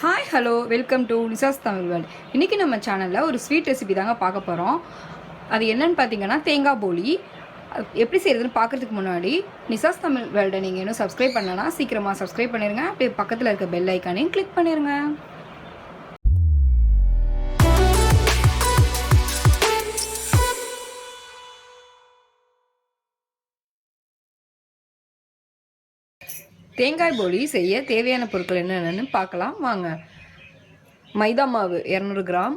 Hi hello welcome to Nisha's Tamil world. இன்றைக்கி நம்ம சேனலில் ஒரு ஸ்வீட் ரெசிபி தாங்க பார்க்க போகிறோம். அது என்னென்னு பார்த்தீங்கன்னா தேங்காய் போலி. எப்படி செய்கிறதுன்னு பார்க்குறதுக்கு முன்னாடி நிசாஸ் தமிழ் வேர்ல்டை நீங்கள் இன்னும் சப்ஸ்கிரைப் பண்ணலன்னா சீக்கிரமாக சப்ஸ்கிரைப் பண்ணிடுங்க. அப்படியே பக்கத்தில் இருக்க பெல் ஐக்கானையும் கிளிக் பண்ணிடுங்க. தேங்காய் போலி செய்ய தேவையான பொருட்கள் என்னென்னு பார்க்கலாம் வாங்க. மைதா மாவு 200 கிராம்,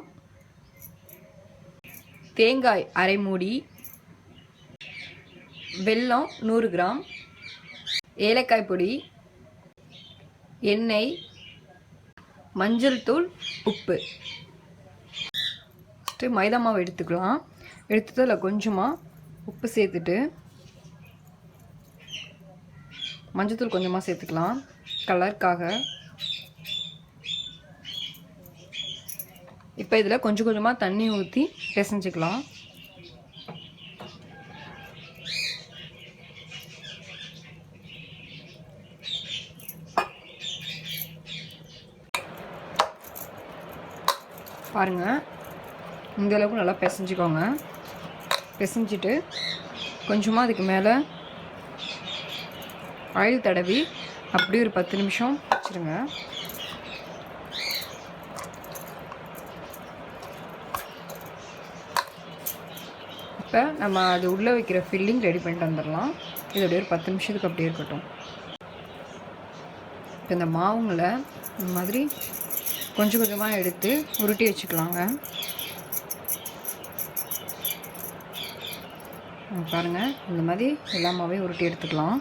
தேங்காய் அரை மூடி, வெல்லம் 100 கிராம், ஏலக்காய் பொடி, எண்ணெய், மஞ்சள் தூள், உப்பு. ஃபஸ்ட்டு மைதா மாவு எடுத்துக்கலாம். எடுத்துட்டு அதில் கொஞ்சமாக உப்பு சேர்த்துட்டு மஞ்சத்தூள் கொஞ்சமாக சேர்த்துக்கலாம் கலருக்காக. இப்போ இதில் கொஞ்சம் கொஞ்சமாக தண்ணி ஊற்றி பிசைஞ்சிக்கலாம். பாருங்கள், இந்த அளவுக்கு நல்லா பிசைஞ்சிக்கோங்க. பிசைஞ்சிட்டு கொஞ்சமாக அதுக்கு மேலே ஆயில் தடவி அப்படியே ஒரு 10 நிமிஷம் வச்சுருங்க. இப்போ நம்ம அது உள்ளே வைக்கிற ஃபில்லிங் ரெடி பண்ணிட்டு வந்துடலாம். இது அப்படியே ஒரு 10 நிமிஷத்துக்கு அப்படியே இருக்கட்டும். இப்போ இந்த மாவுங்களை இந்த மாதிரி கொஞ்சம் கொஞ்சமாக எடுத்து உருட்டி வச்சுக்கலாங்க. பாருங்கள், இந்த மாதிரி எல்லா மாவையும் உருட்டி எடுத்துக்கலாம்.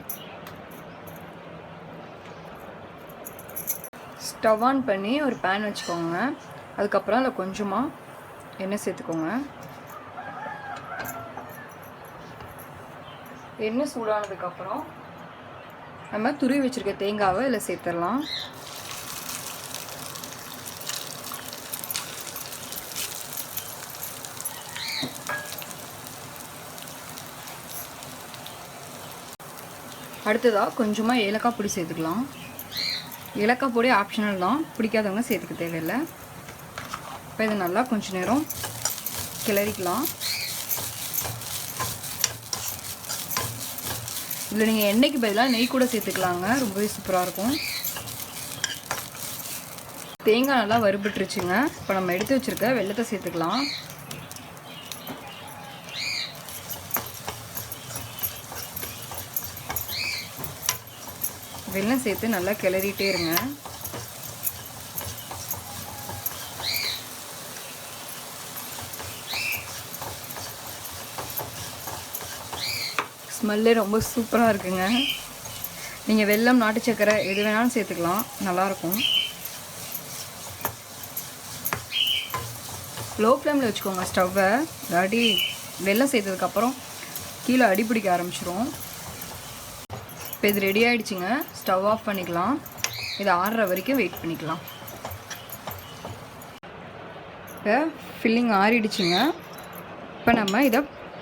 ஸ்டவ் ஆன் பண்ணி ஒரு பேன் வச்சுக்கோங்க. அதுக்கப்புறம் அதில் கொஞ்சமாக எண்ணெய் சேர்த்துக்கோங்க. எண்ணெய் சூடானதுக்கப்புறம் நம்ம துருவி வச்சுருக்க தேங்காவை இதில் சேர்த்துடலாம். அடுத்ததாக கொஞ்சமாக ஏலக்காய் பொடி சேர்த்துக்கலாம். ஏலக்காய் பொடி ஆப்ஷனல் தான், பிடிக்காதவங்க சேர்த்துக்க தேவையில்லை. இப்போ இதை நல்லா கொஞ்சம் நேரம் கிளறிக்கலாம். இதில் நீங்கள் எண்ணெய்க்கு பதிலாக நெய் கூட சேர்த்துக்கலாங்க, ரொம்பவே சூப்பராக இருக்கும். தேங்காய் நல்லா வறுபட்டுருச்சுங்க. இப்போ நம்ம எடுத்து வச்சுருக்க வெல்லத்தை சேர்த்துக்கலாம். வெல்லம் சேர்த்து நல்லா கிளறிட்டே இருங்க. ஸ்மெல்லே ரொம்ப சூப்பராக இருக்குங்க. நீங்கள் வெல்லம், நாட்டு சக்கரை எது வேணாலும் சேர்த்துக்கலாம், நல்லாயிருக்கும். லோ ஃப்ளேமில் வச்சுக்கோங்க ஸ்டவ்வை, இல்லாட்டி வெல்லம் சேர்த்ததுக்கப்புறம் கீழே அடி பிடிக்க ஆரம்பிச்சிரும். இப்போ இது ரெடி ஆகிடுச்சிங்க. ஸ்டவ் ஆஃப் பண்ணிக்கலாம். இதை ஆறுற வரைக்கும் வெயிட் பண்ணிக்கலாம். இப்போ ஃபில்லிங் ஆறிடுச்சுங்க. இப்போ நம்ம இதை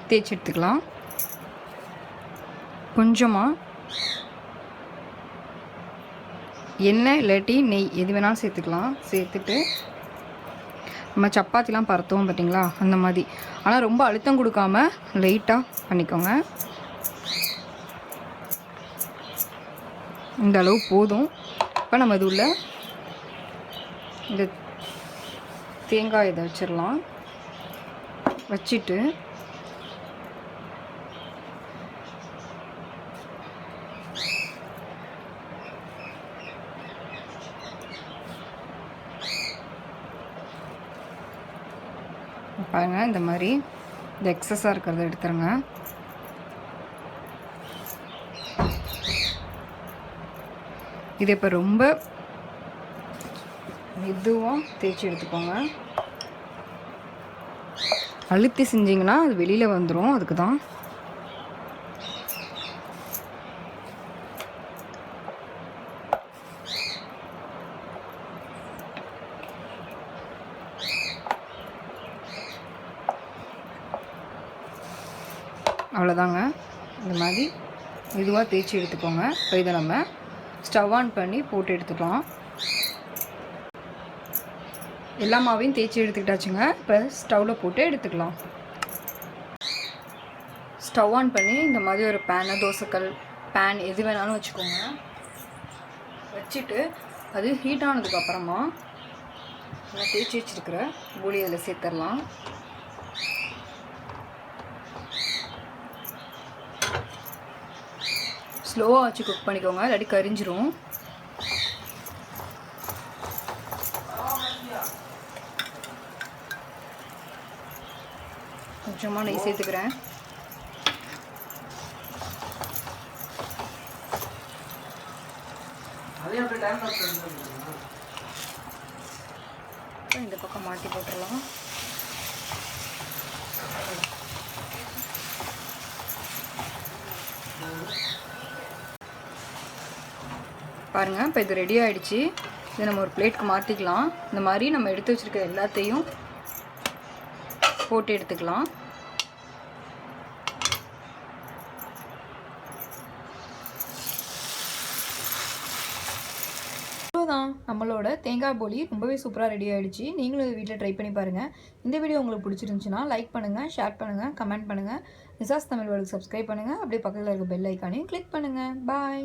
தேய்ச்சி எடுத்துக்கலாம். கொஞ்சமாக எண்ணெய் இல்லாட்டி நெய் எது வேணாலும் சேர்த்துக்கலாம். சேர்த்துட்டு நம்ம சப்பாத்திலாம் பரத்துவோம் பார்த்தீங்களா, அந்த மாதிரி. ஆனால் ரொம்ப அழுத்தம் கொடுக்காம லைட்டாக பண்ணிக்கோங்க. இந்த அளவு போதும். இப்போ நம்ம இது உள்ள இந்த தேங்காய் இதை வச்சிடலாம். வச்சுட்டு பாருங்கள், இந்த மாதிரி இந்த எக்ஸஸாக இருக்கிறத எடுத்துருங்க. இது இப்போ ரொம்ப மெதுவாக தேய்ச்சி எடுத்துக்கோங்க. அழுத்தி செஞ்சிங்கன்னா அது வெளியில் வந்துடும், அதுக்கு தான். அவ்வளோதாங்க. இந்த மாதிரி மெதுவாக தேய்ச்சி எடுத்துக்கோங்க. இப்போ இதை நம்ம ஸ்டவ் ஆன் பண்ணி போட்டு எடுத்துக்கலாம். எல்லா மாவையும் தேய்ச்சி எடுத்துக்கிட்டாச்சுங்க. இப்போ ஸ்டவ்வில் போட்டு எடுத்துக்கலாம். ஸ்டவ் ஆன் பண்ணி இந்த மாதிரி ஒரு பேனை, தோசைக்கல் பேன் எது வேணாலும் வச்சுக்கோங்க. வச்சுட்டு அது ஹீட் ஆனதுக்கப்புறமா நல்லா தேய்ச்சி வச்சுருக்கிற போலி அதில் சேர்த்துடலாம். ஸ்லோவாக வச்சு குக் பண்ணிக்கோங்க, இல்லாட்டி கரிஞ்சிரும். கொஞ்சமாக நெய் சேர்த்துக்கிறேன். இந்த பக்கம் மாட்டி போட்டுடலாம். பாருங்கள், இப்போ இது ரெடி ஆகிடுச்சு. இதை நம்ம ஒரு பிளேட்டுக்கு மாற்றிக்கலாம். இந்த மாதிரி நம்ம எடுத்து வச்சுருக்க எல்லாத்தையும் போட்டு எடுத்துக்கலாம். அவ்வளோதான், நம்மளோட தேங்காய் போலி ரொம்பவே சூப்பராக ரெடி ஆகிடுச்சு. நீங்களும் இது வீட்டில் ட்ரை பண்ணி பாருங்கள். இந்த வீடியோ உங்களுக்கு பிடிச்சிருந்துச்சுன்னா லைக் பண்ணுங்கள், ஷேர் பண்ணுங்கள், கமெண்ட் பண்ணுங்கள். நிசாஸ் தமிழ் வேர்ல்டுக்கு சப்ஸ்கிரைப் பண்ணுங்கள். அப்படியே பக்கத்தில் இருக்க பெல் ஐக்கானையும் கிளிக் பண்ணுங்கள். பாய்.